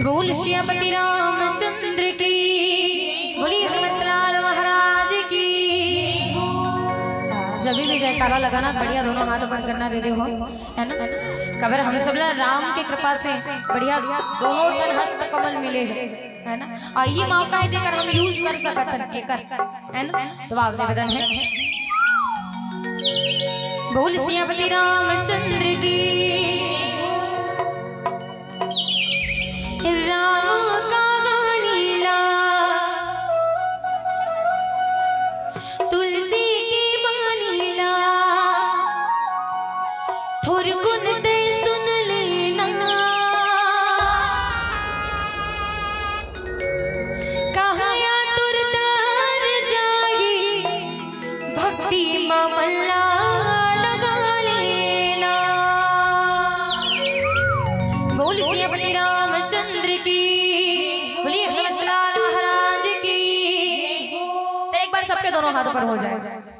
बोल श्यामती रामचंद्र की, बोली हनुमंतलाल महाराज की। जब भी जयकारा लगाना बढ़िया दोनों हाथ ऊपर करना दे दे हो, है ना। कबर हम सब राम की कृपा से बढ़िया दोनों तन हस्त कमल मिले है ना। और ये मौका है जेकर हम यूज कर सकत है ना। तो आप निवेदन है, बोल श्यामती रामचंद्र की। राम का लीला तुलसी की बानीला, थोर गुण दे सुन लेना। कहा या तुर तार जाई, भक्ति मामला लगा लेना। बोल श्यामती रामचंद्र की, बोलिए हनुमंतलाल महाराज की। एक बार सबके दोनों हाथों पर हो जाए।